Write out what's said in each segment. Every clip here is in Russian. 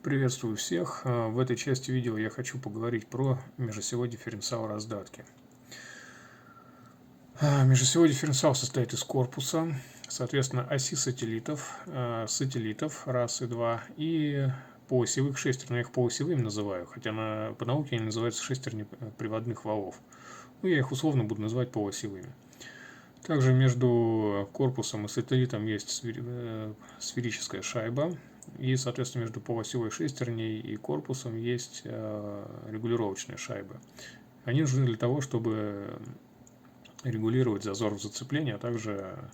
Приветствую всех. В этой части видео я хочу поговорить про межосевой дифференциал раздатки. Межосевой дифференциал состоит из корпуса, соответственно, оси сателлитов, раз и два, и полуосевых шестерен. Я их полуосевыми называю, хотя по науке они называются шестерни приводных валов. Ну, я их условно буду называть полуосевыми. Также между корпусом и сателлитом есть сферическая шайба. И, соответственно, между полуосевой шестерней и корпусом есть регулировочная шайба. Они нужны для того, чтобы регулировать зазор в зацеплении, а также,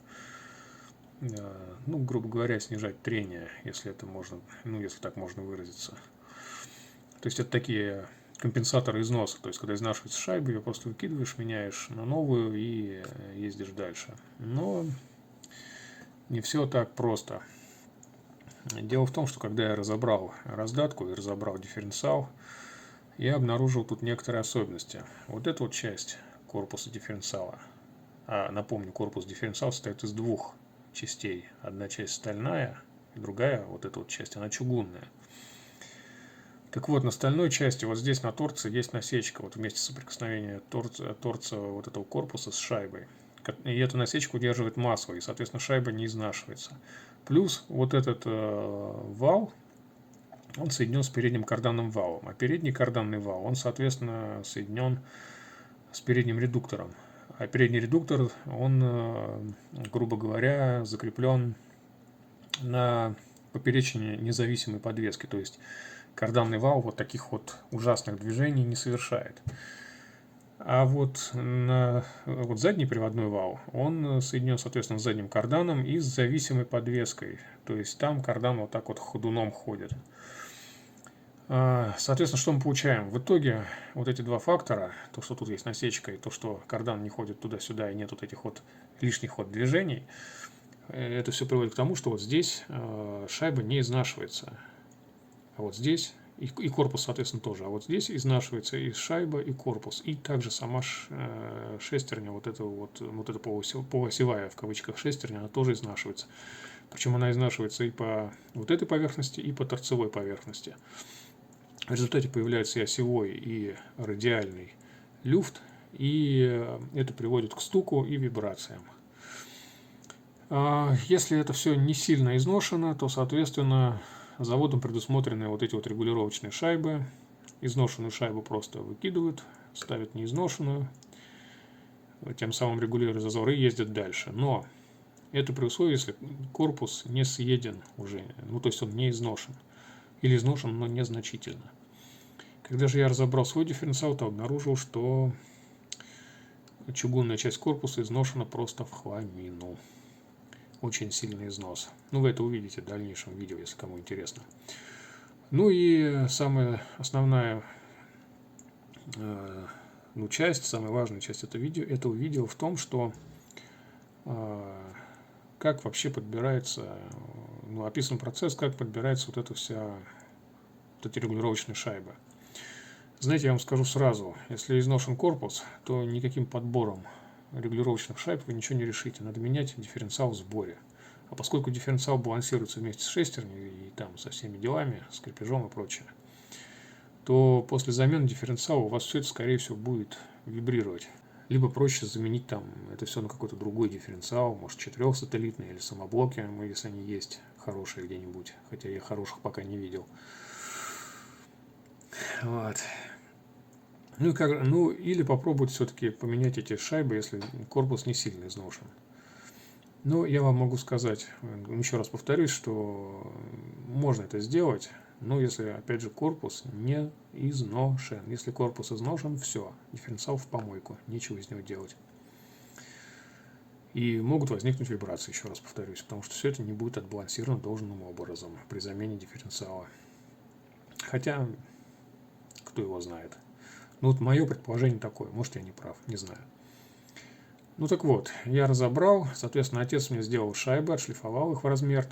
грубо говоря, снижать трение, если это можно, если так можно выразиться. То есть это такие компенсаторы износа. То есть когда изнашивается шайба, ее просто выкидываешь, меняешь на новую и ездишь дальше. Но не все так просто. Дело в том, что когда я разобрал раздатку и разобрал дифференциал, я обнаружил тут некоторые особенности. Вот эта вот часть корпуса дифференциала, напомню, корпус дифференциала состоит из двух частей. Одна часть стальная, другая, вот эта вот часть, она чугунная. Так вот, на стальной части, вот здесь на торце есть насечка, вот вместе соприкосновения торца вот этого корпуса с шайбой. И эту насечку удерживает масло, и, соответственно, шайба не изнашивается. Плюс вот этот вал, он соединен с передним карданным валом. А передний карданный вал, он, соответственно, соединен с передним редуктором. А передний редуктор, он, грубо говоря, закреплен на поперечине независимой подвески. То есть карданный вал вот таких вот ужасных движений не совершает. А вот задний приводной вал, он соединен, соответственно, с задним карданом и с зависимой подвеской. То есть там кардан вот так вот ходуном ходит. Соответственно, что мы получаем? В итоге вот эти два фактора, то, что тут есть насечка, и то, что кардан не ходит туда-сюда, и нет вот этих вот лишних вот движений, это все приводит к тому, что вот здесь шайба не изнашивается. А вот здесь и корпус, соответственно, тоже. А вот здесь изнашивается и шайба, и корпус. И также сама шестерня, вот эта полуосевая, в кавычках, шестерня, она тоже изнашивается. Причем она изнашивается и по вот этой поверхности, и по торцевой поверхности. В результате появляется и осевой, и радиальный люфт, и это приводит к стуку и вибрациям. Если это все не сильно изношено, то, соответственно, заводом предусмотрены вот эти вот регулировочные шайбы. Изношенную шайбу просто выкидывают, ставят неизношенную, тем самым регулируя зазор и ездят дальше. Но это при условии, если корпус не съеден уже, то есть он не изношен. Или изношен, но незначительно. Когда же я разобрал свой дифференциал, то обнаружил, что чугунная часть корпуса изношена просто в хламину. Очень сильный износ. Вы это увидите в дальнейшем видео, если кому интересно. И самая основная часть, самая важная часть этого видео в том, что как вообще подбирается, описан процесс, как подбирается вот эти регулировочные шайбы. Знаете, я вам скажу сразу, если изношен корпус, то никаким подбором регулировочных шайб вы ничего не решите. Надо менять дифференциал в сборе. А поскольку дифференциал балансируется вместе с шестерней и там со всеми делами, с крепежом и прочее, то после замены дифференциала у вас все это, скорее всего, будет вибрировать. Либо проще заменить это все на какой-то другой дифференциал, может 4-сателлитный или самоблоки, если они есть хорошие где-нибудь, хотя я хороших пока не видел. Вот. Или попробовать все-таки поменять эти шайбы, если корпус не сильно изношен. Я вам могу сказать, еще раз повторюсь, что можно это сделать, но если, опять же, корпус не изношен. Если корпус изношен, все, дифференциал в помойку, нечего из него делать. И могут возникнуть вибрации, еще раз повторюсь, потому что все это не будет отбалансировано должным образом при замене дифференциала. Хотя, кто его знает. Мое предположение такое, может, я не прав, не знаю. Так вот, я разобрал, соответственно, отец мне сделал шайбы, отшлифовал их в размер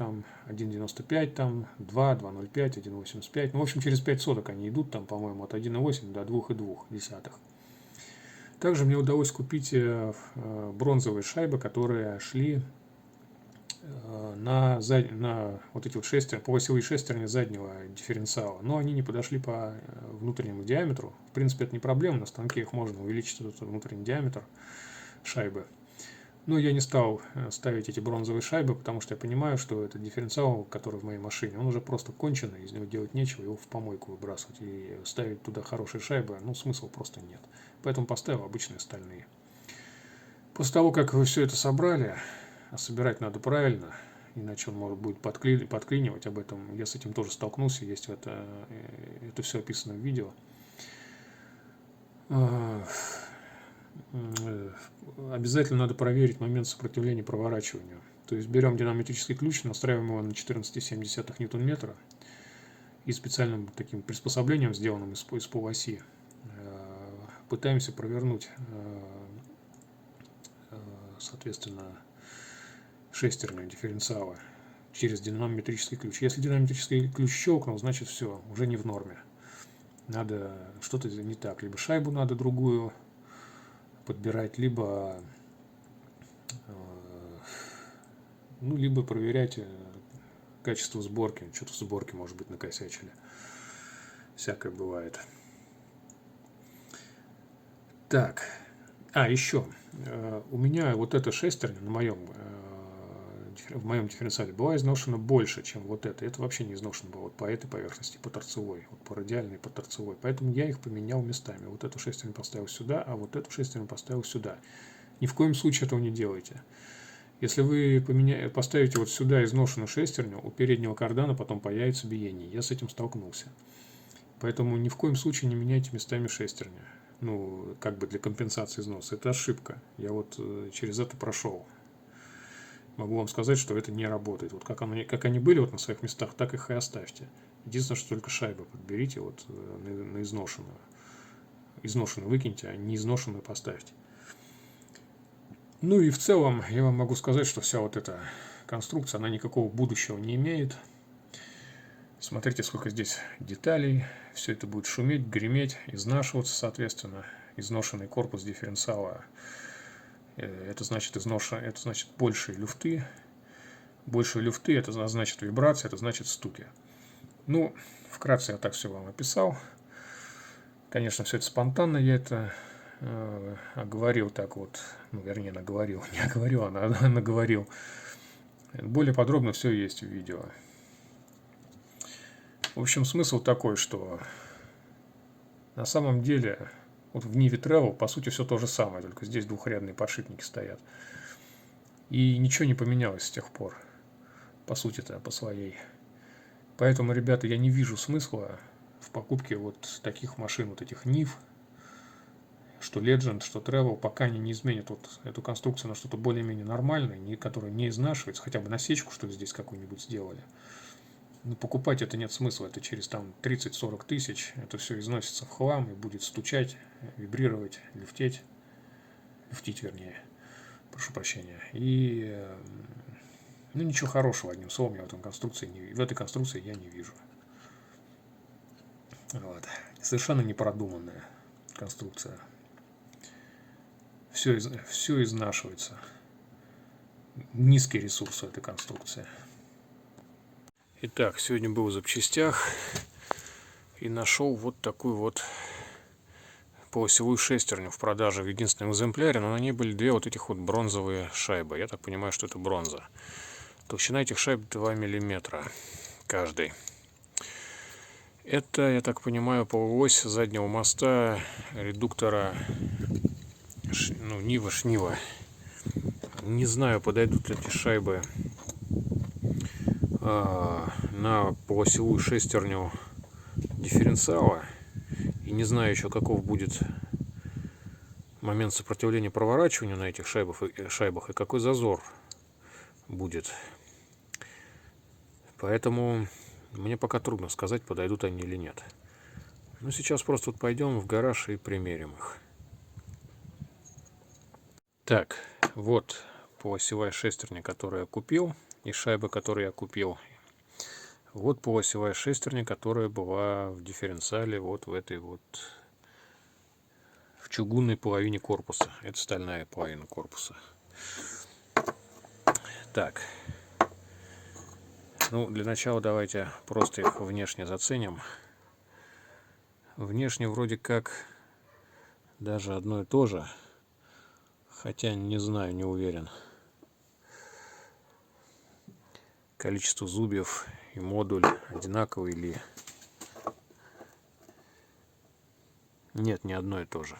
1,95, 2, 2,05, 1,85. В общем, через 5 соток они идут, по-моему, от 1,8 до 2,2. Также мне удалось купить бронзовые шайбы, которые шли на вот эти вот шестерни, полосевые шестерни заднего дифференциала, но они не подошли по внутреннему диаметру. В принципе, это не проблема, на станке их можно увеличить, этот внутренний диаметр шайбы. Но я не стал ставить эти бронзовые шайбы, потому что я понимаю, что этот дифференциал, который в моей машине, он уже просто конченый, из него делать нечего, его в помойку выбрасывать. И ставить туда хорошие шайбы, ну, смысла просто нет. Поэтому поставил обычные стальные. После того, как вы все это собрали, а собирать надо правильно, иначе он может будет подклинивать. Об этом я с этим тоже столкнулся, есть это все описано в видео. Обязательно надо проверить момент сопротивления проворачиванию. То есть берем динамометрический ключ, настраиваем его на 14,7 ньютон-метра и специальным таким приспособлением, сделанным из полуоси, пытаемся провернуть, соответственно, шестерню дифференциала через динамометрический ключ. Если динамометрический ключ щелкнул, значит все, уже не в норме. Надо что-то не так. Либо шайбу надо другую подбирать, либо либо проверять качество сборки. Что-то в сборке, может быть, накосячили. Всякое бывает. Так. Еще. У меня вот эта шестерня в моем дифференциале была изношена больше, чем вот это. Это вообще не изношено было вот по этой поверхности, по торцевой, вот по радиальной, по торцевой. Поэтому я их поменял местами. Вот эту шестерню поставил сюда, а вот эту шестерню поставил сюда. Ни в коем случае этого не делайте. Если вы поставите вот сюда изношенную шестерню, у переднего кардана потом появится биение. Я с этим столкнулся. Поэтому ни в коем случае не меняйте местами шестерни. Ну, как бы для компенсации износа. Это ошибка. Я вот через это прошел. Могу вам сказать, что это не работает. Вот как они были вот на своих местах, так их и оставьте. Единственное, что только шайбы подберите вот на изношенную. Изношенную выкиньте, а не изношенную поставьте. Ну и в целом я вам могу сказать, что вся вот эта конструкция, она никакого будущего не имеет. Смотрите, сколько здесь деталей. Все это будет шуметь, греметь, изнашиваться, соответственно. Изношенный корпус дифференциала. Это значит это значит большие люфты. Большие люфты, это значит вибрация, это значит стуки. Ну, вкратце я так все вам описал. Конечно, все это спонтанно, я это оговорил так вот, ну, вернее, наговорил, не оговорил, а наговорил. Более подробно все есть в видео. В общем, смысл такой, что на самом деле вот в Ниве Travel по сути все то же самое, только здесь двухрядные подшипники стоят. И ничего не поменялось с тех пор, по сути-то, по своей. Поэтому, ребята, я не вижу смысла в покупке вот таких машин, вот этих Нив, что Legend, что Travel, пока они не изменят вот эту конструкцию на что-то более-менее нормальное, которое не изнашивается, хотя бы насечку, что здесь какую-нибудь сделали. Но покупать это нет смысла, это через там 30-40 тысяч, это все износится в хлам и будет стучать, вибрировать, люфтить вернее, прошу прощения. И ну, ничего хорошего, одним словом, я в этой конструкции я не вижу. Вот. Совершенно непродуманная конструкция. Все изнашивается. Низкий ресурс у этой конструкции. Итак, сегодня был в запчастях и нашел вот такую вот полосевую шестерню в продаже в единственном экземпляре, но на ней были две вот этих вот бронзовые шайбы. Я так понимаю, что это бронза. Толщина этих шайб 2 мм каждый. Это, я так понимаю, полуось заднего моста редуктора Нива Шнива. Не знаю, подойдут ли эти шайбы на полосевую шестерню дифференциала. И не знаю еще, каков будет момент сопротивления проворачиванию на этих шайбах и какой зазор будет. Поэтому мне пока трудно сказать, подойдут они или нет. Но сейчас просто вот пойдем в гараж и примерим их. Так, вот полосевая шестерня, которую я купил, и шайбы, которые я купил. Вот полосевая шестерня, которая была в дифференциале вот в этой вот в чугунной половине корпуса. Это стальная половина корпуса. Так, Ну, для начала давайте просто их внешне заценим. Внешне вроде как даже одно и то же. Хотя не знаю, не уверен. Количество зубьев и модуль одинаковый или... Нет, не одно и то же.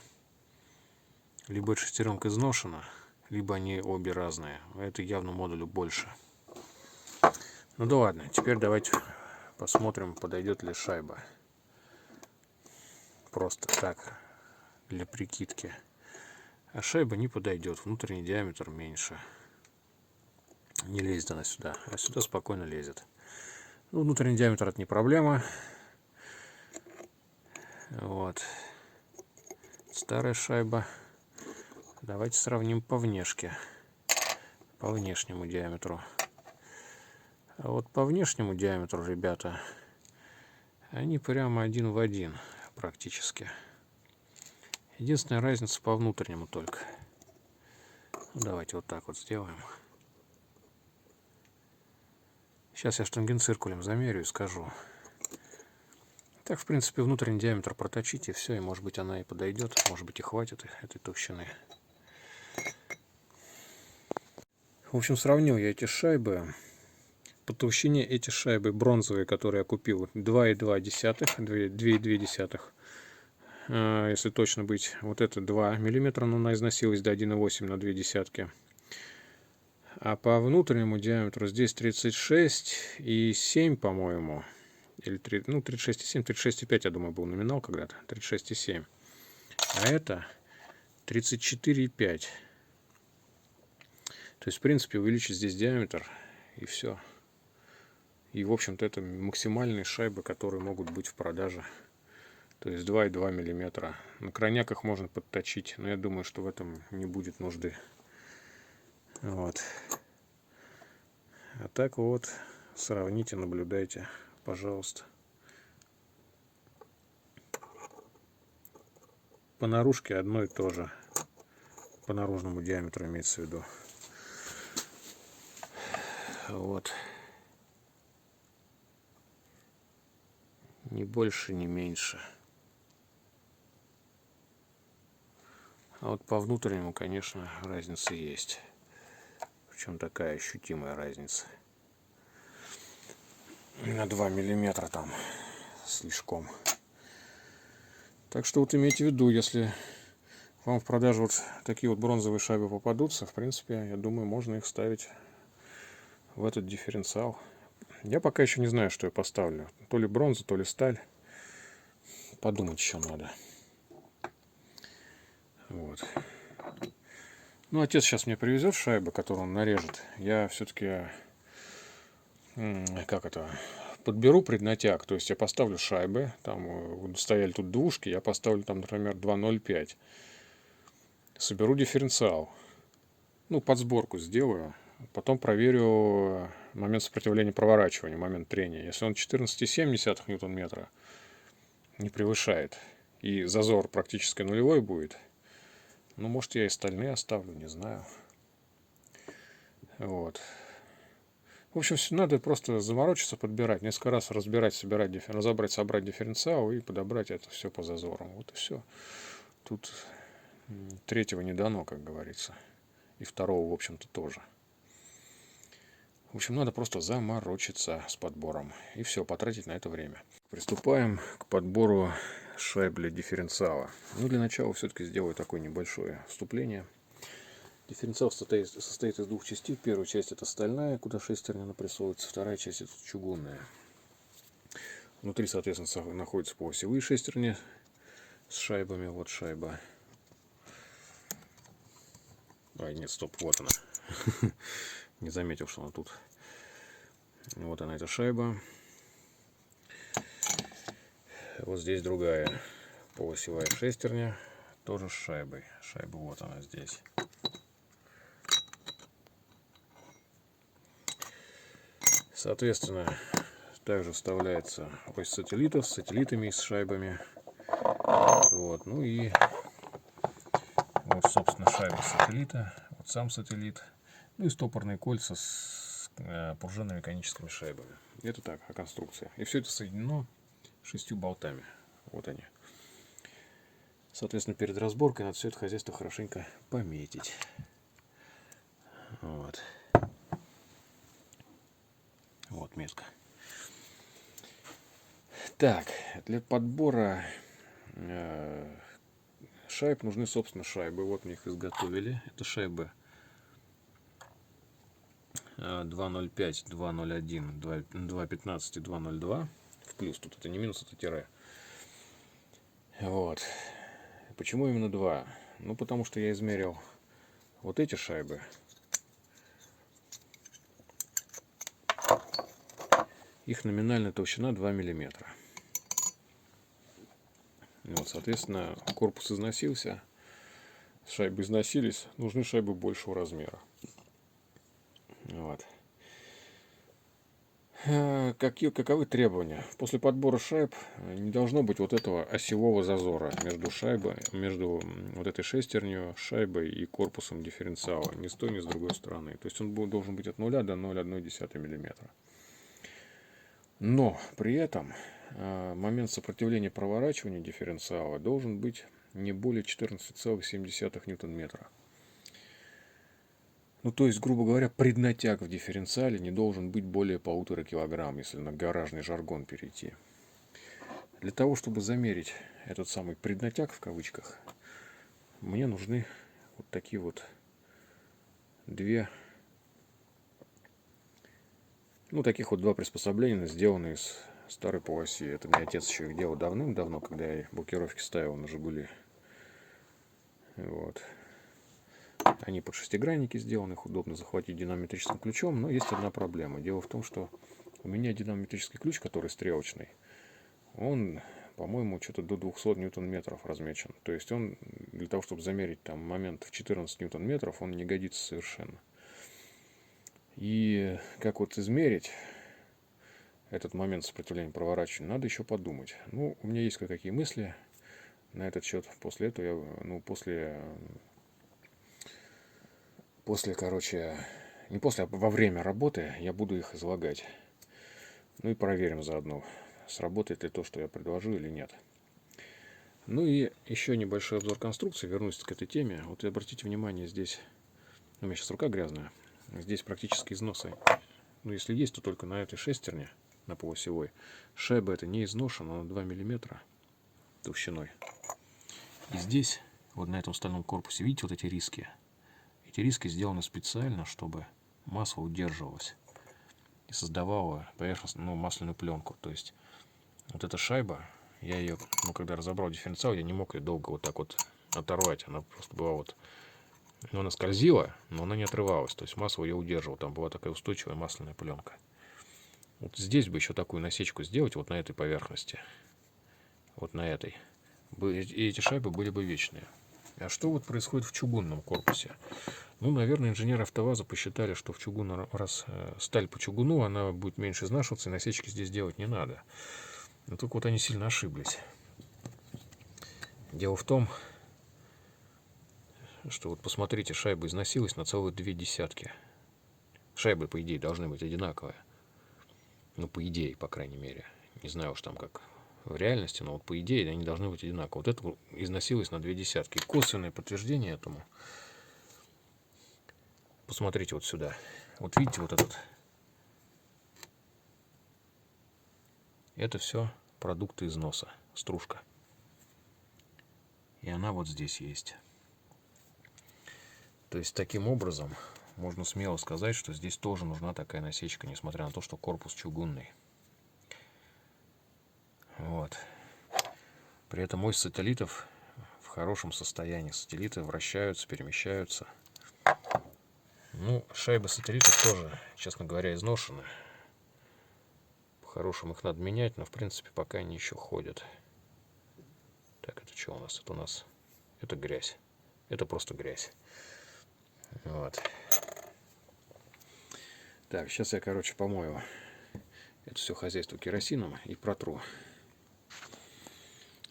Либо шестеренка изношена, либо они обе разные. Это явно модулю больше. Ну да ладно, теперь давайте посмотрим, подойдет ли шайба. Просто так, для прикидки. А шайба не подойдет, внутренний диаметр меньше. Не лезет она сюда, а сюда спокойно лезет. Ну, внутренний диаметр это не проблема. Вот. Старая шайба. Давайте сравним по внешке. По внешнему диаметру. А вот по внешнему диаметру, ребята, они прямо один в один практически. Единственная разница по внутреннему только. Ну, давайте вот так вот сделаем. Сейчас я штангенциркулем замерю и скажу. Так, в принципе, внутренний диаметр проточите, и все, и может быть она и подойдет, может быть и хватит этой толщины. В общем, сравнил я эти шайбы. По толщине эти шайбы бронзовые, которые я купил, 2,2, если точно быть. Вот это 2 мм, но она износилась до 1,8 на 0,2. А по внутреннему диаметру здесь 36,7, по-моему. Или 3, ну, 36,7, 36,5, я думаю, был номинал когда-то. 36,7. А это 34,5. То есть, в принципе, увеличить здесь диаметр, и все. И, в общем-то, это максимальные шайбы, которые могут быть в продаже. То есть 2,2 мм. На крайняках можно подточить, но я думаю, что в этом не будет нужды. Вот. А так вот, сравните, наблюдайте, пожалуйста. По наружке одно и то же. По наружному диаметру имеется в виду. Вот. Ни больше, ни меньше. А вот по внутреннему, конечно, разница есть. Причем такая ощутимая разница. На 2 миллиметра там слишком. Так что вот имейте в виду, если вам в продажу вот такие вот бронзовые шайбы попадутся, в принципе, я думаю, можно их ставить в этот дифференциал. Я пока еще не знаю, что я поставлю. То ли бронза, то ли сталь. Подумать еще надо. Вот. Ну, отец сейчас мне привезет шайбы, которые он нарежет. Я все-таки, как это, подберу преднатяг. То есть я поставлю шайбы. Там стояли тут двушки. Я поставлю там, например, 2,05. Соберу дифференциал. Ну, под сборку сделаю. Потом проверю момент сопротивления проворачивания, момент трения. Если он 14,7 ньютон-метра не превышает, и зазор практически нулевой будет, ну, может, я и стальные оставлю, не знаю. Вот. В общем, надо просто заморочиться, подбирать. Несколько раз разбирать, собирать, разобрать, собрать дифференциал и подобрать это все по зазорам. Вот и все. Тут третьего не дано, как говорится. И второго, в общем-то, тоже. В общем, надо просто заморочиться с подбором. И все, потратить на это время. Приступаем к подбору шайб для дифференциала. Ну, для начала все-таки сделаю такое небольшое вступление. Дифференциал состоит из двух частей. Первая часть это стальная, куда шестерня напрессовывается. Вторая часть это чугунная. Внутри, соответственно, находятся полосевые шестерни с шайбами. Вот шайба. Ай, нет, стоп, вот она. Не заметил, что она тут. Вот она, эта шайба. Вот здесь другая полосевая шестерня. Тоже с шайбой. Шайба вот она здесь. Соответственно, также вставляется ось сателлитов с сателлитами и с шайбами. Вот, ну и вот, собственно, шайба сателлита. Вот сам сателлит. Ну и стопорные кольца с пружинно-механическими шайбами. Это так, о конструкции. И все это соединено 6 болтами. Вот они. Соответственно, перед разборкой надо все это хозяйство хорошенько пометить. Вот. Вот метка. Так, для подбора шайб нужны, собственно, шайбы. Вот мы их изготовили. Это шайбы 2.05, 2.01, 2.15 и 2.02. В плюс. Тут это не минус, это тире. Вот. Почему именно 2? Ну, потому что я измерил вот эти шайбы. Их номинальная толщина 2 миллиметра. Вот, соответственно, корпус износился, шайбы износились, нужны шайбы большего размера. Вот. Каковы требования? После подбора шайб не должно быть вот этого осевого зазора между шайбой, между вот этой шестерней, шайбой и корпусом дифференциала, ни с той, ни с другой стороны. То есть он должен быть от 0 до 0,1 мм. Но при этом момент сопротивления проворачивания дифференциала должен быть не более 14,7 ньютон-метра. Ну, то есть, грубо говоря, преднатяг в дифференциале не должен быть более 1,5 кг, если на гаражный жаргон перейти. Для того, чтобы замерить этот самый преднатяг, в кавычках, мне нужны вот такие вот таких вот два приспособления, сделанные из старой полоси. Это мне отец еще их делал давным-давно, когда я блокировки ставил на Жигули. Вот. Они под шестигранники сделаны, их удобно захватить динамометрическим ключом, но есть одна проблема. Дело в том, что у меня динамометрический ключ, который стрелочный, он, по-моему, что-то до 200 ньютон-метров размечен. То есть он для того, чтобы замерить там момент в 14 ньютон-метров, он не годится совершенно. И как вот измерить этот момент сопротивления проворачивания, надо еще подумать. Ну, у меня есть кое-какие мысли на этот счет. После этого я, не после, а во время работы я буду их излагать. Ну и проверим заодно, сработает ли то, что я предложу, или нет. Ну и еще небольшой обзор конструкции. Вернусь к этой теме. Вот обратите внимание, здесь, у меня сейчас рука грязная, здесь практически износы. Ну, если есть, то только на этой шестерне, на полуосевой. Шайба это не изношена, она 2 мм толщиной. И здесь, вот на этом стальном корпусе, видите вот эти риски? Эти риски сделаны специально, чтобы масло удерживалось и создавала поверхностную, масляную пленку. То есть вот эта шайба, я ее, когда разобрал дифференциал, я не мог ее долго вот так вот оторвать. Она просто была вот, она скользила, но она не отрывалась. То есть масло ее удерживало. Там была такая устойчивая масляная пленка. Вот здесь бы еще такую насечку сделать, вот на этой поверхности. Вот на этой. И эти шайбы были бы вечные. А что вот происходит в чугунном корпусе? Ну, наверное, инженеры АвтоВАЗа посчитали, что в чугунном, раз сталь по чугуну, она будет меньше изнашиваться, и насечки здесь делать не надо. Но только вот они сильно ошиблись. Дело в том, что вот посмотрите, шайба износилась на целых 0,2. Шайбы, по идее, должны быть одинаковые. Ну, по идее, по крайней мере. Не знаю уж там как в реальности, но вот по идее они должны быть одинаковые. Вот это износилось на 0,2. Косвенное подтверждение этому. Посмотрите вот сюда. Вот видите вот этот. Это все продукты износа. Стружка. И она вот здесь есть. То есть таким образом можно смело сказать, что здесь тоже нужна такая насечка, несмотря на то, что корпус чугунный. Вот. При этом ось сателлитов в хорошем состоянии. Сателлиты вращаются, перемещаются. Ну, шайбы сателлитов тоже, честно говоря, изношены. По-хорошему их надо менять, но в принципе пока они еще ходят. Так, это что у нас? Это грязь. Это просто грязь. Вот. Так, сейчас я, помою это все хозяйство керосином и протру.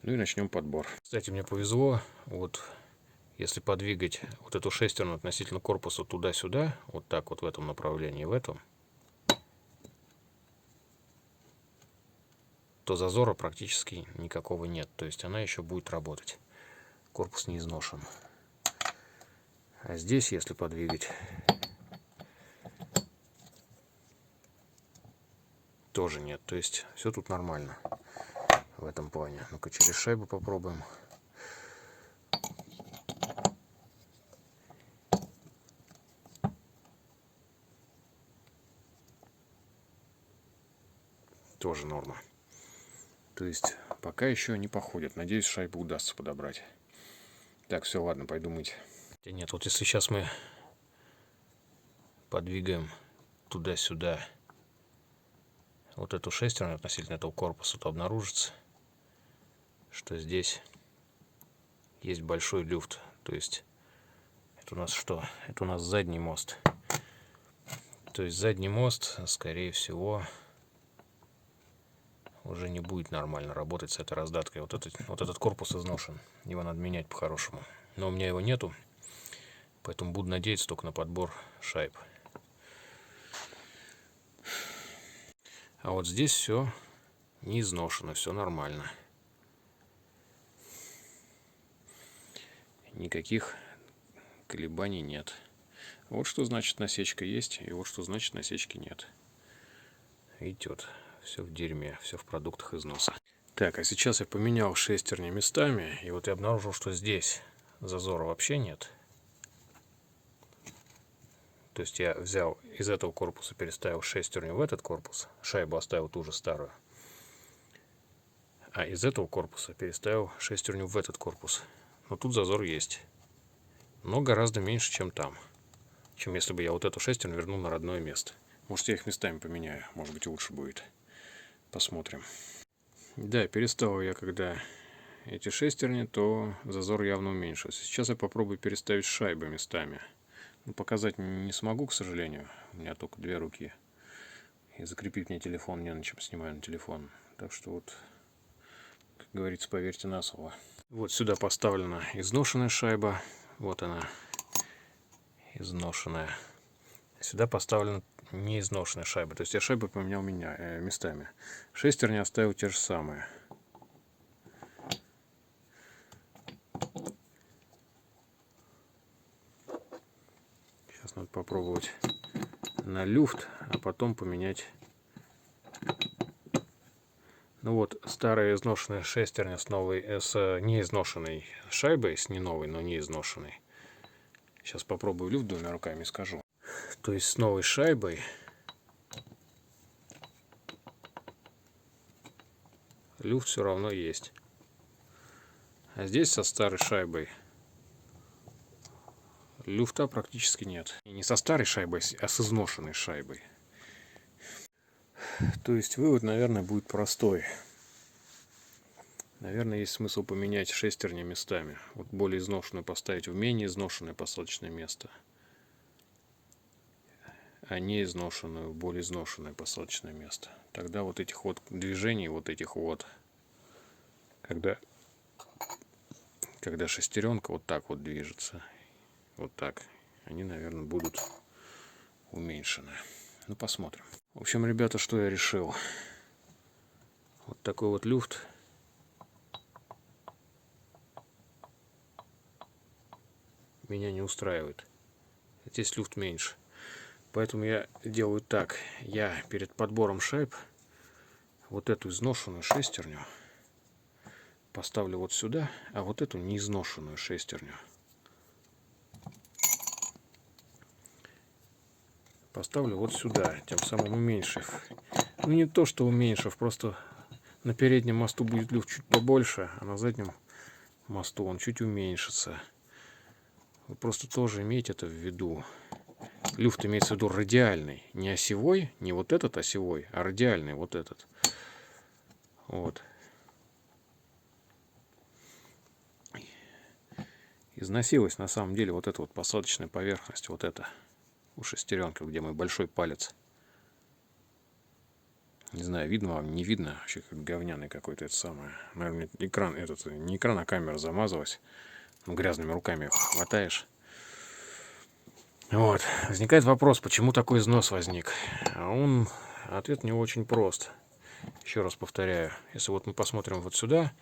Ну и начнем подбор. Кстати, мне повезло, вот если подвигать вот эту шестерню относительно корпуса туда-сюда, вот так вот в этом направлении, в этом, то зазора практически никакого нет. То есть она еще будет работать. Корпус не изношен. А здесь, если подвигать, тоже нет. То есть все тут нормально в этом плане. Ну-ка через шайбу попробуем. Тоже норма. То есть пока еще не походит. Надеюсь, шайбу удастся подобрать. Так, все, ладно, пойду мыть. Нет, вот если сейчас мы подвигаем туда-сюда вот эту шестерню относительно этого корпуса, то обнаружится, что здесь есть большой люфт. То есть это у нас что? Это у нас задний мост. То есть задний мост, скорее всего, уже не будет нормально работать с этой раздаткой. Вот этот корпус изношен. Его надо менять по-хорошему. Но у меня его нету. Поэтому буду надеяться только на подбор шайб. А вот здесь все не изношено, все нормально. Никаких колебаний нет. Вот что значит насечка есть, и вот что значит насечки нет. Видите, вот все в дерьме, все в продуктах износа. Так, а сейчас я поменял шестерни местами, и вот я обнаружил, что здесь зазора вообще нет. То есть я взял из этого корпуса, переставил шестерню в этот корпус, шайбу оставил ту же старую. А из этого корпуса переставил шестерню в этот корпус. Но тут зазор есть. Но гораздо меньше, чем там. Чем если бы я вот эту шестерню вернул на родное место. Может, я их местами поменяю. Может быть, лучше будет. Посмотрим. Да, переставил я когда эти шестерни, то зазор явно уменьшился. Сейчас я попробую переставить шайбы местами. Но показать не смогу, к сожалению. У меня только две руки. И закрепить мне телефон не на чем, снимаю на телефон. Так что вот, как говорится, поверьте на слово. Вот сюда поставлена изношенная шайба. Вот она, изношенная. Сюда поставлена неизношенная шайба. То есть я шайбы поменял местами. Шестерни оставил те же самые. Сейчас надо попробовать на люфт, а потом поменять. Ну вот, старая изношенная шестерня с неизношенной шайбой, с не новой, но не изношенной. Сейчас попробую люфт двумя руками и скажу. То есть с новой шайбой люфт все равно есть. А здесь со старой шайбой люфта практически нет. И не со старой шайбой, а с изношенной шайбой. То есть вывод, наверное, будет простой. Наверное, есть смысл поменять шестерни местами. Вот более изношенную поставить в менее изношенное посадочное место. А не изношенную в более изношенное посадочное место. Тогда вот этих вот движений, вот этих вот, когда шестеренка вот так вот движется, вот так, они, наверное, будут уменьшены. Ну, посмотрим. В общем, ребята, что я решил. Вот такой вот люфт. Меня не устраивает. Здесь люфт меньше. Поэтому я делаю так. Я перед подбором шайб вот эту изношенную шестерню поставлю вот сюда, а вот эту неизношенную шестерню поставлю вот сюда, тем самым уменьшив. Ну, не то, что уменьшив, просто на переднем мосту будет люфт чуть побольше, а на заднем мосту он чуть уменьшится. Вы просто тоже имейте это в виду. Люфт имеется в виду радиальный, не осевой, не вот этот осевой, а радиальный вот этот. Вот. Износилась на самом деле вот эта вот посадочная поверхность, вот эта у шестеренки, где мой большой палец. Не знаю, видно вам, не видно, вообще как говняный какой-то это самое. Наверное, экран этот, не экран, а камера замазалась. Ну, грязными руками хватаешь. Вот. Возникает вопрос, почему такой износ возник. А ответ не очень прост. Еще раз повторяю, если вот мы посмотрим вот сюда,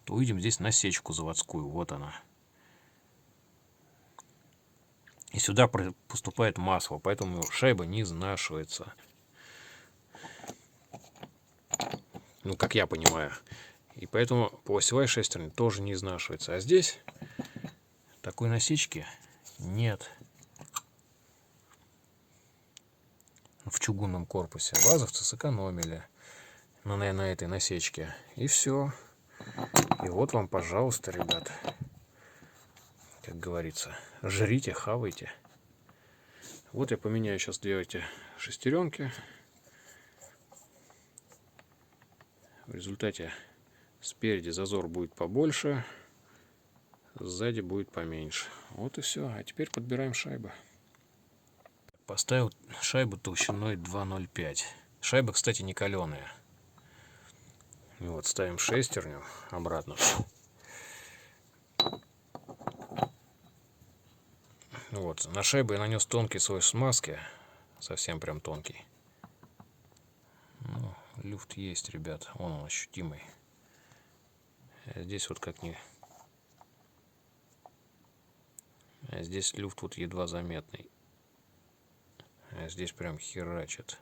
то увидим здесь насечку заводскую. Вот она. И сюда поступает масло, поэтому шайба не изнашивается. Ну, как я понимаю. И поэтому полуосевая шестерня тоже не изнашивается. А здесь такой насечки нет. В чугунном корпусе. Вазовцы сэкономили на этой насечке. И все. И вот вам, пожалуйста, ребят. Как говорится, жрите, хавайте. Вот я поменяю сейчас две эти шестеренки. В результате спереди зазор будет побольше, сзади будет поменьше. Вот и все. А теперь подбираем шайбы. Поставил шайбу толщиной 2,05. Шайба, кстати, не каленая. Вот, ставим шестерню обратно. Вот, на шайбу я нанес тонкий слой смазки. Совсем прям тонкий. Ну, люфт есть, ребят. Он ощутимый. А здесь вот как не... А здесь люфт вот едва заметный. А здесь прям херачит.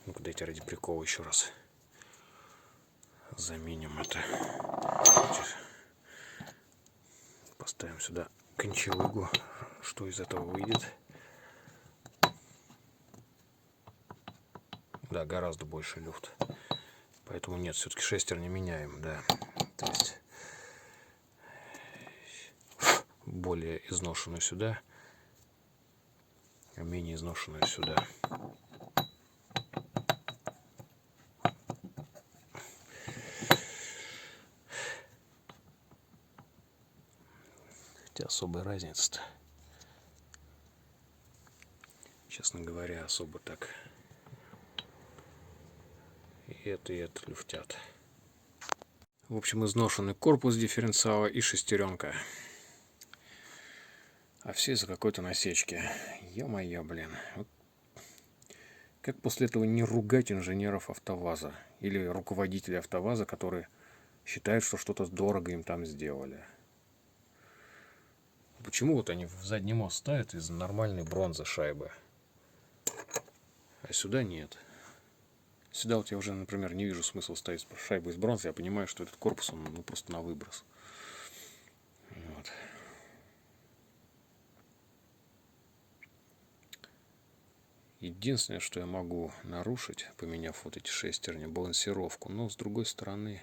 Ну-ка, дайте ради прикола еще раз заменим это. Поставим сюда кончалыгу. Что из этого выйдет? Да, гораздо больше люфт. Поэтому нет, все-таки шестерни меняем, да. То есть более изношенную сюда, а менее изношенную сюда. Хотя особой разницы-то, честно говоря, особо так. И это люфтят. В общем, изношенный корпус дифференциала и шестеренка. А все из-за какой-то насечки. Ё-моё, блин. Вот как после этого не ругать инженеров АвтоВАЗа или руководителей АвтоВАЗа, которые считают, что что-то дорого им там сделали? Почему вот они в задний мост ставят из нормальной бронзы шайбы, а сюда нет? Сюда вот я уже, например, не вижу смысла ставить шайбу из бронзы. Я понимаю, что этот корпус, он ну, просто на выброс. Вот. Единственное, что я могу нарушить, поменяв вот эти шестерни, балансировку. Но с другой стороны,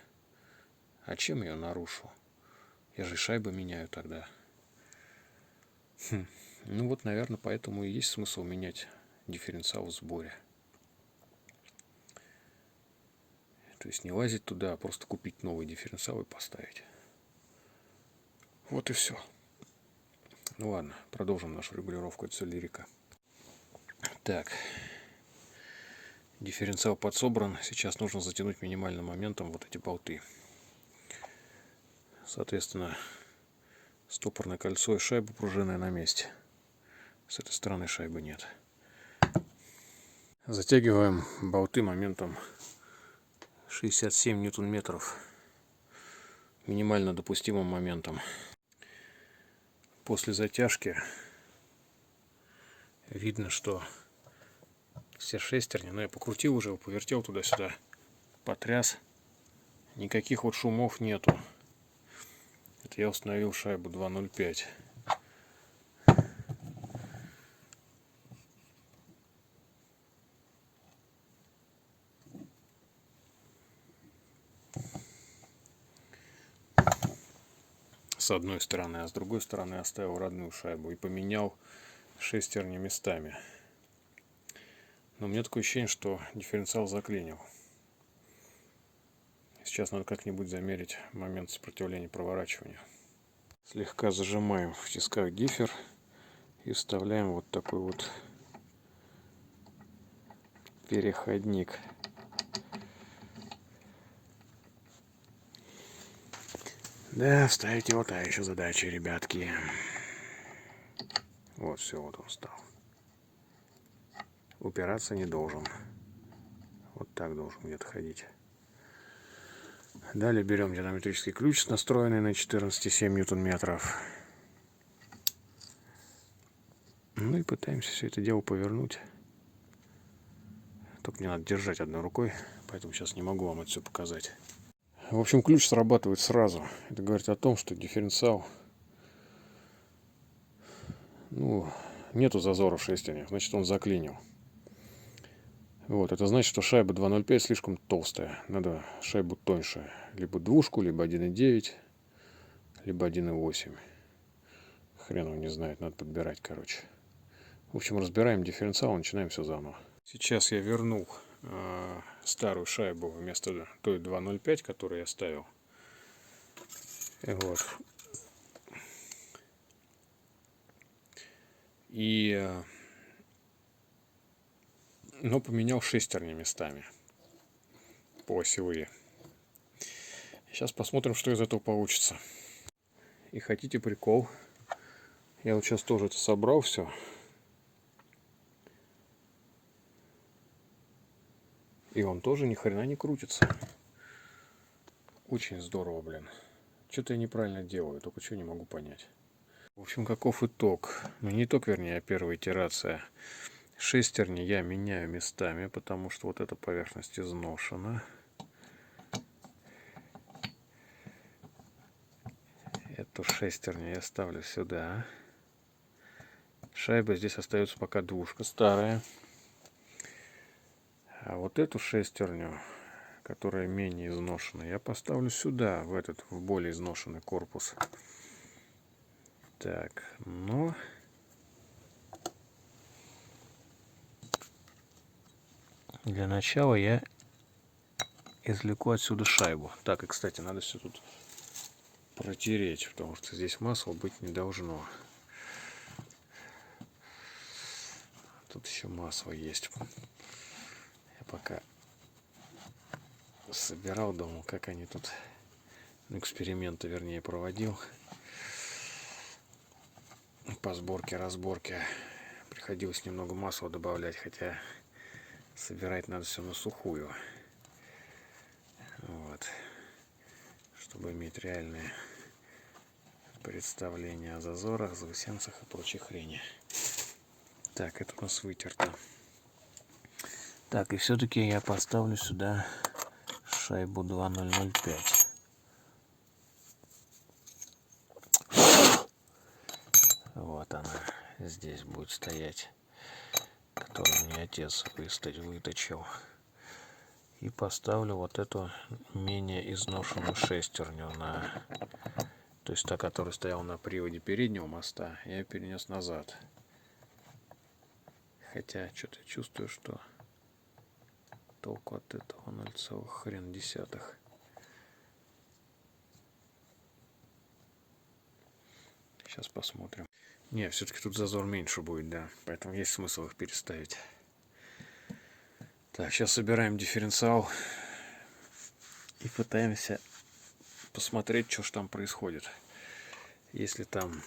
а чем я ее нарушу? Я же шайбы меняю тогда. Ну вот, наверное, поэтому и есть смысл менять дифференциал в сборе. То есть не лазить туда, а просто купить новый дифференциал и поставить. Вот и все. Ну ладно, продолжим нашу регулировку. Это все лирика. Так. Дифференциал подсобран. Сейчас нужно затянуть минимальным моментом вот эти болты. Соответственно, стопорное кольцо и шайба пружинная на месте. С этой стороны шайбы нет. Затягиваем болты моментом 67 ньютон-метров. Минимально допустимым моментом. После затяжки видно, что все шестерни, но я покрутил уже, повертел туда-сюда, потряс. Никаких вот шумов нету. Это я установил шайбу 2.05. С одной стороны, а с другой стороны оставил родную шайбу и поменял шестерни местами. Но у меня такое ощущение, что дифференциал заклинил. Сейчас надо как-нибудь замерить момент сопротивления проворачивания. Слегка зажимаем в тисках диффер и вставляем вот такой вот переходник. Да, вставить его та еще задача, ребятки. Вот, все, вот он встал. упираться не должен. Вот так должен где-то ходить. Далее берем динамометрический ключ, настроенный на 14,7 ньютон-метров. Ну и пытаемся все это дело повернуть. Только мне надо держать одной рукой, поэтому сейчас не могу вам это все показать. В общем, ключ срабатывает сразу. Это говорит о том, что дифференциал, ну, нету зазора в шестернях, значит он заклинил. Вот, это значит, что шайба 2.05 слишком толстая. Надо шайбу тоньше. Либо двушку, либо 1.9, либо 1.8. Хрен его не знает, надо подбирать, короче. В общем, разбираем дифференциал, начинаем все заново. Сейчас я вернул старую шайбу вместо той 2.05, которую я ставил. Вот. Но поменял шестерни местами по осевые. Сейчас посмотрим, что из этого получится. И хотите прикол? Я вот сейчас тоже это собрал все. И он тоже ни хрена не крутится. Очень здорово, блин. Что-то я неправильно делаю, только что не могу понять. В общем, каков итог? Ну, не итог, вернее, а первая итерация. Шестерни я меняю местами, потому что вот эта поверхность изношена. Эту шестерню я ставлю сюда. Шайба здесь остается пока двушка старая. А вот эту шестерню, которая менее изношена, я поставлю сюда, в более изношенный корпус. Так, ну... Для начала я извлеку отсюда шайбу. Так, и, кстати, надо все тут протереть, потому что здесь масла быть не должно. Тут еще масло есть. Я пока собирал, думал, как они тут эксперименты, вернее, проводил по сборке-разборке. Приходилось немного масла добавлять, хотя собирать надо все на сухую. Вот. Чтобы иметь реальное представление о зазорах, заусенцах и прочей хрени. Так, это у нас вытерто. Так, и все-таки я поставлю сюда шайбу 2005. Вот она здесь будет стоять, которую мне отец выточил. И поставлю вот эту менее изношенную шестерню на... То есть та, которая стояла на приводе переднего моста, я ее перенес назад. Хотя что-то чувствую, что толку от этого 0,1. Сейчас посмотрим. Не, все-таки тут зазор меньше будет, да. Поэтому есть смысл их переставить. Так, сейчас собираем дифференциал. И пытаемся посмотреть, что ж там происходит. Если там...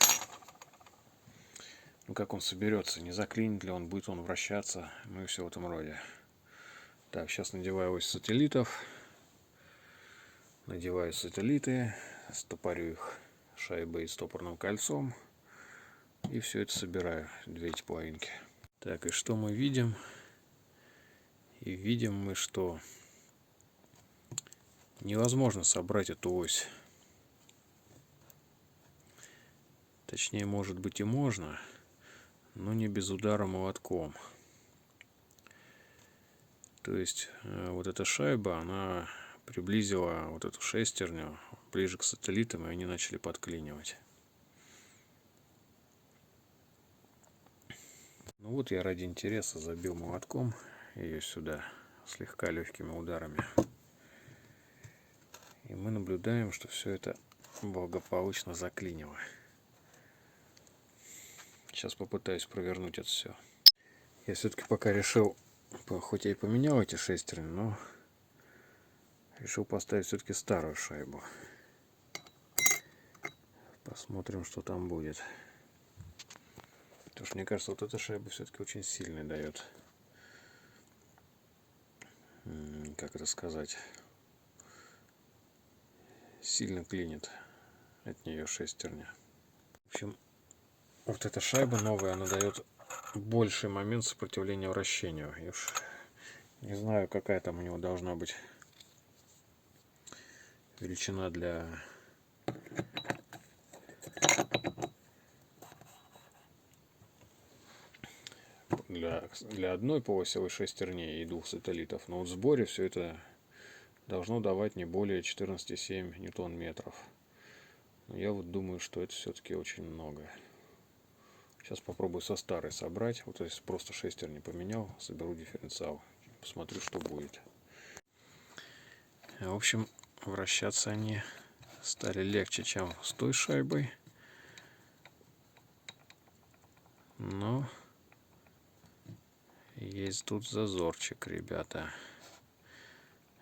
Ну, как он соберется, не заклинит ли он, будет он вращаться, ну и все в этом роде. Так, сейчас надеваю ось сателлитов. Надеваю сателлиты, стопорю их шайбой и стопорным кольцом. И все это собираю, две эти половинки. Так, и что мы видим? И видим мы, что невозможно собрать эту ось. Точнее, может быть и можно, но не без удара молотком. То есть вот эта шайба, она приблизила вот эту шестерню ближе к сателлитам, и они начали подклинивать. Ну вот я ради интереса забил молотком ее сюда слегка легкими ударами. И мы наблюдаем, что все это благополучно заклинило. Сейчас попытаюсь провернуть это все. Я все-таки пока решил, хоть я и поменял эти шестерни, но решил поставить все-таки старую шайбу. Посмотрим, что там будет. Потому что мне кажется, вот эта шайба все-таки очень сильно дает как это сказать, сильно клинит от нее шестерня. В общем, вот эта шайба новая, она дает больший момент сопротивления вращению. Я уж не знаю, какая там у него должна быть величина для одной полосевой шестерни и двух сателлитов. Но вот в сборе все это должно давать не более 14,7 ньютон-метров. Но я вот думаю, что это все-таки очень много. Сейчас попробую со старой собрать. Вот если просто шестерни поменял, соберу дифференциал. Посмотрю, что будет. В общем, вращаться они стали легче, чем с той шайбой. Но есть тут зазорчик, ребята.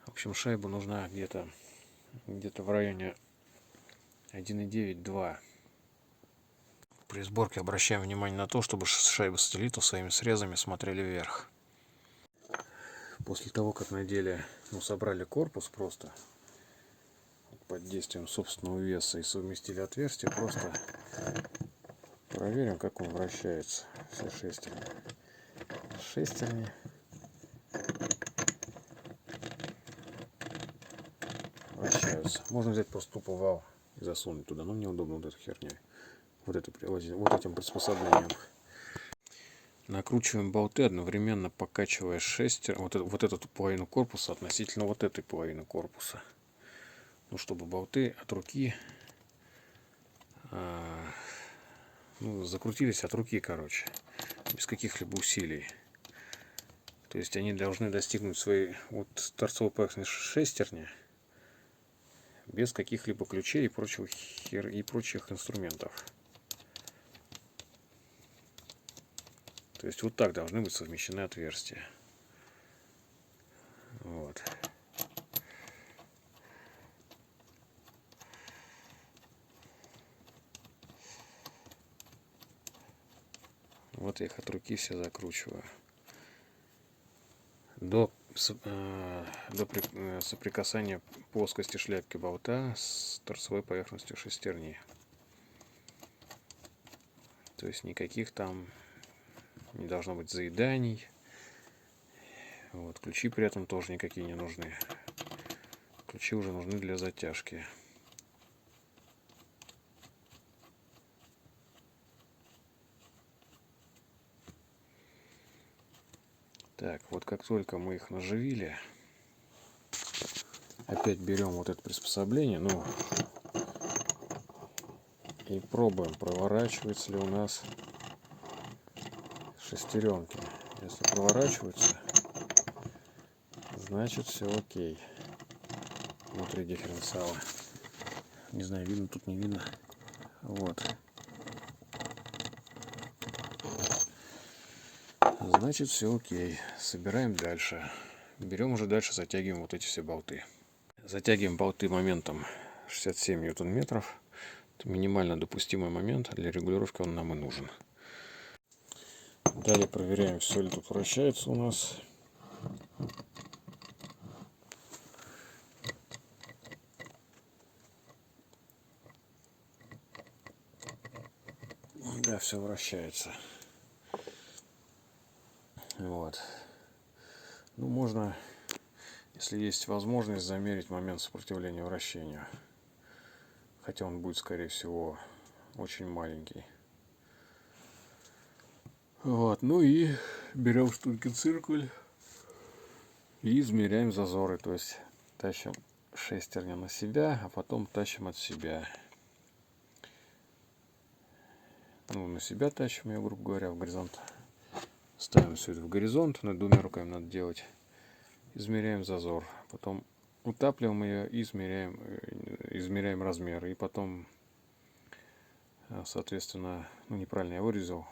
В общем, шайба нужна где-то в районе 1,9-2. При сборке обращаем внимание на то, чтобы шайбы сателлитов своими срезами смотрели вверх. После того, как надели, собрали корпус просто под действием собственного веса и совместили отверстие, просто проверим, как он вращается. Все шестерни вращаются. Можно взять просто тупо вал и засунуть туда, но неудобно вот эту херню. Вот этим приспособлением. Накручиваем болты, одновременно покачивая вот эту половину корпуса относительно вот этой половины корпуса. Ну, чтобы болты от руки закрутились от руки, короче, без каких-либо усилий. То есть они должны достигнуть своей торцевой поверхности шестерни без каких-либо ключей и прочих инструментов. То есть вот так должны быть совмещены отверстия. Вот. Вот я их от руки все закручиваю. До соприкасания плоскости шляпки болта с торцевой поверхностью шестерни. То есть никаких там не должно быть заеданий. Вот, ключи при этом тоже никакие не нужны. Ключи уже нужны для затяжки. Так, вот как только мы их наживили, опять берем вот это приспособление, и пробуем, проворачиваются ли у нас шестеренки. Если проворачиваются, значит все окей. Внутри дифференциала. Не знаю, видно тут, не видно. Вот. Значит, все окей. Собираем дальше. Берем уже дальше, затягиваем вот эти все болты. Затягиваем болты моментом 67 ньютон-метров. Это минимально допустимый момент. Для регулировки он нам и нужен. Далее проверяем, все ли тут вращается у нас. Да, все вращается. Вот. Можно, если есть возможность, замерить момент сопротивления вращению. Хотя он будет, скорее всего, очень маленький. Вот. И берем штуки-циркуль и измеряем зазоры. То есть тащим шестерни на себя, а потом тащим от себя. На себя тащим ее, грубо говоря, в горизонт. Ставим все это в горизонт, над двумя руками надо делать. Измеряем зазор. Потом утапливаем ее и измеряем размер. И потом, соответственно, неправильно я выразил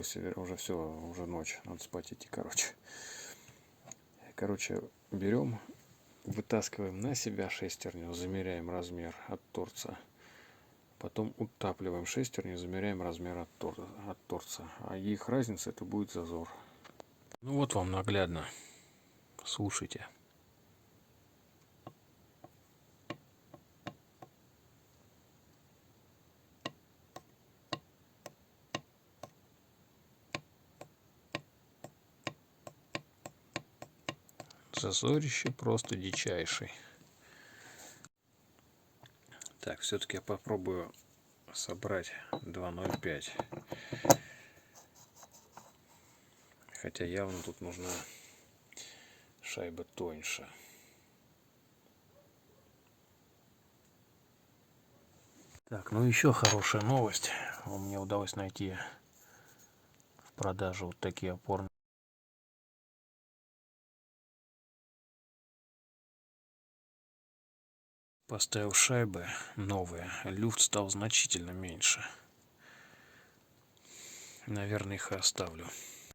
себе, уже ночь, надо спать идти, короче, берем, вытаскиваем на себя шестерню, замеряем размер от торца, потом утапливаем шестерню, замеряем размер от торца, а их разница — это будет зазор. Вот вам наглядно, слушайте. Зазорище просто дичайший. Так, все-таки я попробую собрать 2.05. Хотя явно тут нужна шайба тоньше. Так, ну еще хорошая новость. Мне удалось найти в продаже вот такие опорные. Поставил шайбы новые. Люфт стал значительно меньше. Наверное, их и оставлю.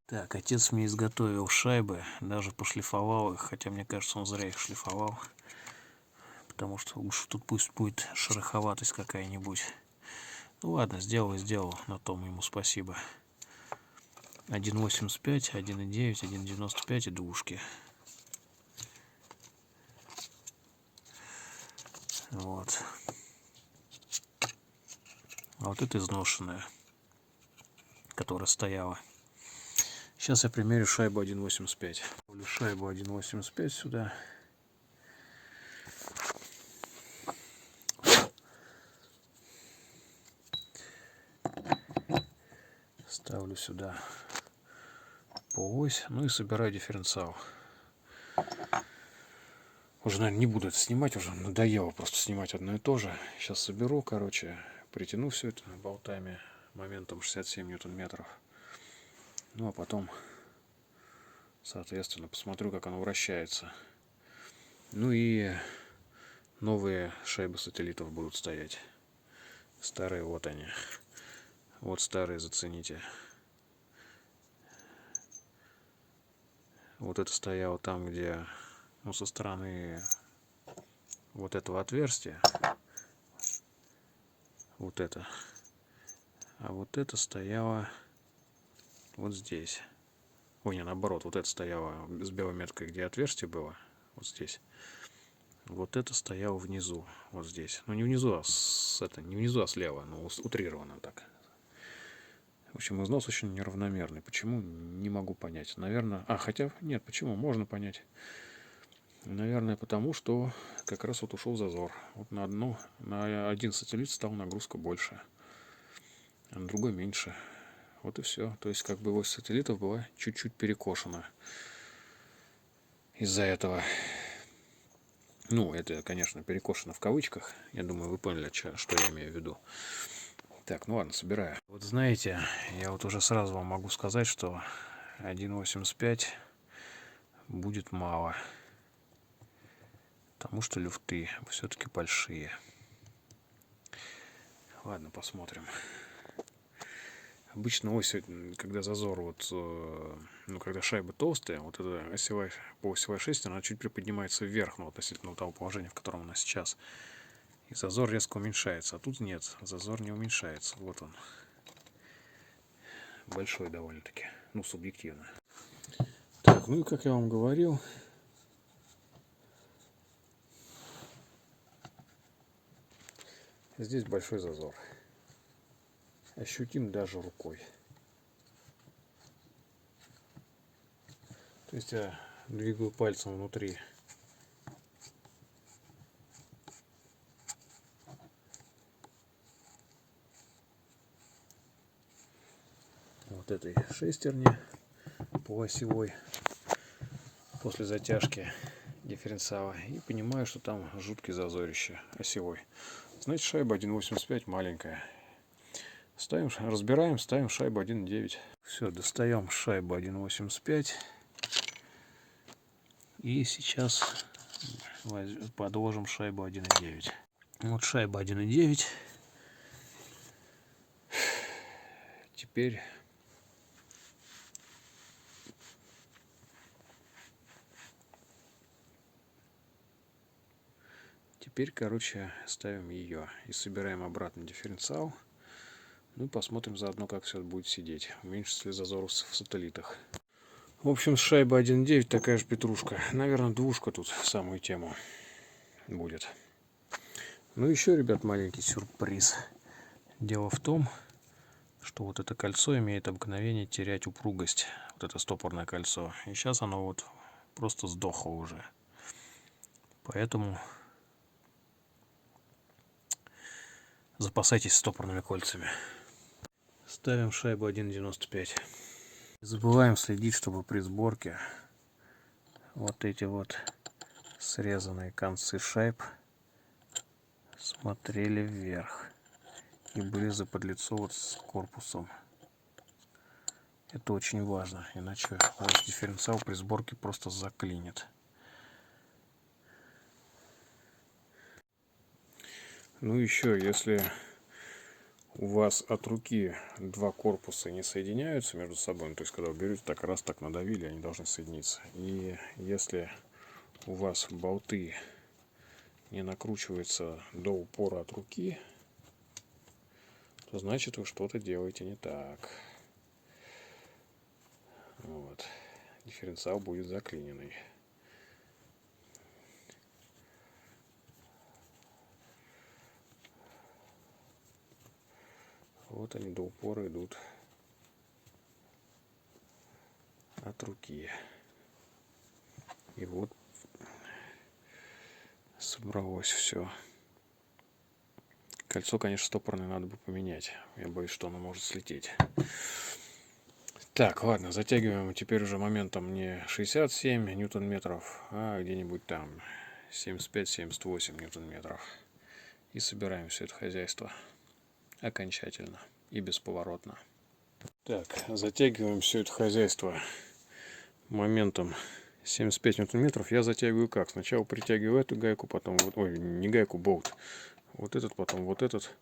Так, отец мне изготовил шайбы, даже пошлифовал их, хотя мне кажется, он зря их шлифовал. Потому что уж тут пусть будет шероховатость какая-нибудь. Ну ладно, сделал и сделал, на том ему спасибо. 1.85, 1.9, 1.95 и двушки. Вот. А вот это изношенная, которая стояла. Сейчас я примерю шайбу 1.85. Ставлю шайбу 1.85 сюда. Ставлю сюда по ось. Ну и собираю дифференциал. Уже, наверное, не буду это снимать. Уже надоело просто снимать одно и то же. Сейчас соберу, короче, притяну все это болтами моментом 67 ньютон-метров. Ну а потом, соответственно, посмотрю, как оно вращается. Ну и новые шайбы сателлитов будут стоять. Старые, вот они. Вот старые, зацените. Вот это стояло там, где, ну, со стороны вот этого отверстия. Вот это. А вот это стояло вот здесь. Ой, не, наоборот, вот это стояло с белой меткой, где отверстие было. Вот здесь. Вот это стояло внизу, вот здесь. Ну, не внизу, не внизу, а слева, но утрированно так. В общем, износ очень неравномерный. Почему? Не могу понять. Наверное... хотя... Нет, почему? Можно понять. Наверное, потому что как раз вот ушел зазор. Вот на один сателлит стала нагрузка больше, а на другой меньше. Вот и все. То есть, как бы ось сателлитов была чуть-чуть перекошена из-за этого. Ну, это, конечно, перекошено в кавычках. Я думаю, вы поняли, что я имею в виду. Так, ну ладно, собираю. Вот знаете, я вот уже сразу вам могу сказать, что 1.85 будет мало. Потому что люфты все-таки большие. Ладно, посмотрим. Обычно ось, когда зазор, вот, ну, когда шайба толстая, вот эта осевая шесть, она чуть приподнимается вверх, ну, относительно того положения, в котором она сейчас. И зазор резко уменьшается. А тут нет, зазор не уменьшается. Вот он. Большой довольно-таки. Ну, субъективно. Так, ну и как я вам говорил, здесь большой зазор. Ощутим даже рукой. То есть я двигаю пальцем внутри. Вот этой шестерни по осевой после затяжки дифференциала и понимаю, что там жуткий зазорище осевой. Значит, шайба 1.85 маленькая. Разбираем, ставим шайбу 1.9. Все, достаем шайбу 1.85 и сейчас подложим шайбу 1.9. Вот шайба 1.9. Теперь, короче, ставим ее и собираем обратно дифференциал. Ну и посмотрим заодно, как все будет сидеть. Уменьшится ли зазор в сателлитах. В общем, с шайбой 1.9 такая же петрушка. Наверное, двушка тут в самую тему будет. Ну еще, ребят, маленький сюрприз. Дело в том, что вот это кольцо имеет обыкновение терять упругость. Вот это стопорное кольцо. И сейчас оно вот просто сдохла уже. Поэтому запасайтесь стопорными кольцами. Ставим шайбу 1,95. Не забываем следить, чтобы при сборке вот эти вот срезанные концы шайб смотрели вверх и были заподлицо вот с корпусом. Это очень важно, иначе ваш дифференциал при сборке просто заклинит. Ну еще, если у вас от руки два корпуса не соединяются между собой, ну, то есть когда вы берете, так раз так надавили, они должны соединиться. И если у вас болты не накручиваются до упора от руки, то значит вы что-то делаете не так. Вот. Дифференциал будет заклиненный. Вот они до упора идут от руки. И вот собралось все. Кольцо, конечно, стопорное надо бы поменять. Я боюсь, что оно может слететь. Так, ладно, затягиваем теперь уже моментом не 67 ньютон-метров, а где-нибудь там 75-78 ньютон-метров. И собираем все это хозяйство окончательно и бесповоротно. Так, затягиваем все это хозяйство моментом 75 ньютон-метров. Я затягиваю как? Сначала притягиваю эту гайку, потом... Ой, не гайку, болт. Вот этот, потом вот этот.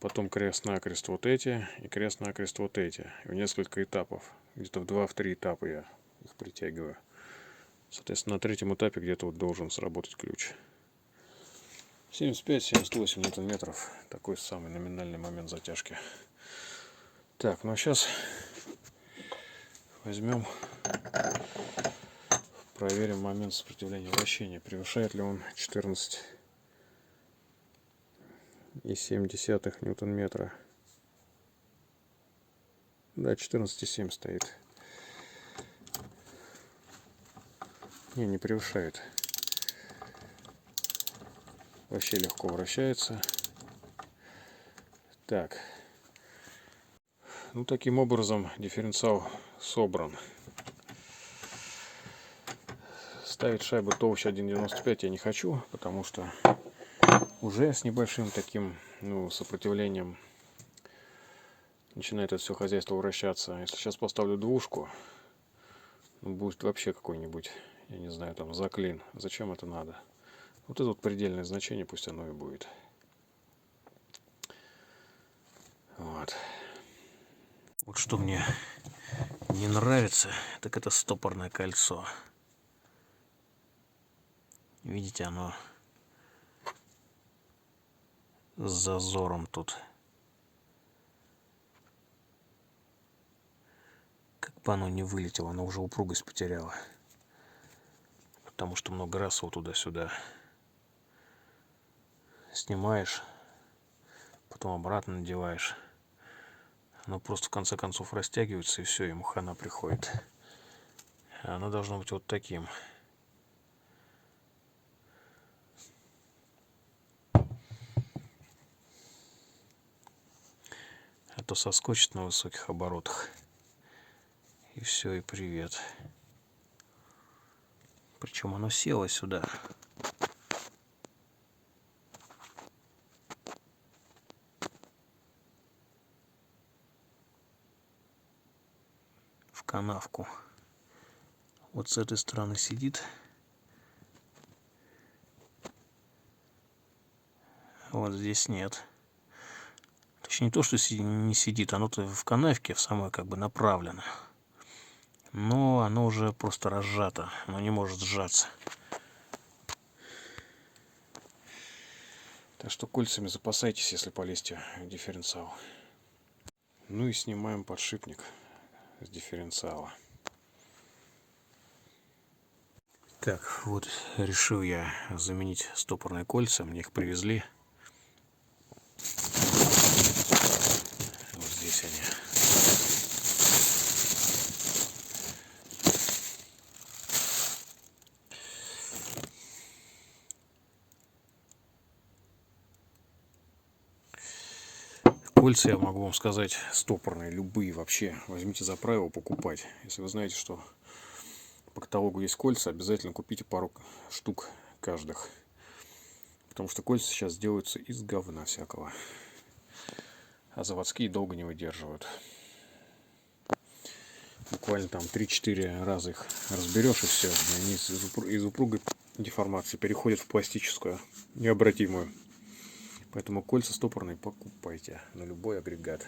Потом крест-накрест вот эти и крест-накрест вот эти. И в несколько этапов. Где-то в 2-3 этапа я их притягиваю. Соответственно, на третьем этапе где-то вот должен сработать ключ. 75-78 ньютон-метров. Такой самый номинальный момент затяжки. Так, ну а сейчас возьмем, проверим момент сопротивления вращения. Превышает ли он 14,7 ньютон-метра. Да, 14,7 стоит. Не превышает. Вообще легко вращается. Так. Ну, таким образом дифференциал собран. Ставить шайбу толще 1,95 я не хочу, потому что уже с небольшим таким, сопротивлением начинает это все хозяйство вращаться. Если сейчас поставлю двушку, будет вообще какой-нибудь, я не знаю, там заклин. Зачем это надо? Вот это вот предельное значение, пусть оно и будет. Вот. Вот что мне не нравится, так это стопорное кольцо. Видите, оно с зазором тут. Как бы оно не вылетело, оно уже упругость потеряло. Потому что много раз его туда-сюда снимаешь, потом обратно надеваешь. Оно просто в конце концов растягивается, и все, ему хана приходит. А оно должно быть вот таким. А то соскочит на высоких оборотах. И все, и привет. Причем оно село сюда. В канавку. Вот с этой стороны сидит. Вот здесь нет. Точнее, не то, что не сидит, оно-то в канавке в самой как бы направлено. Но оно уже просто разжато. Оно не может сжаться. Так что кольцами запасайтесь, если полезете в дифференциал. Ну и снимаем подшипник с дифференциала. Так, вот решил я заменить стопорные кольца. Мне их привезли. Вот здесь они. Кольца, я могу вам сказать, стопорные, любые вообще. Возьмите за правило покупать. Если вы знаете, что по каталогу есть кольца, обязательно купите пару штук каждых. Потому что кольца сейчас делаются из говна всякого. А заводские долго не выдерживают. Буквально там 3-4 раза их разберешь, и все. И они из упругой деформации переходят в пластическую, необратимую. Поэтому кольца стопорные покупайте на любой агрегат.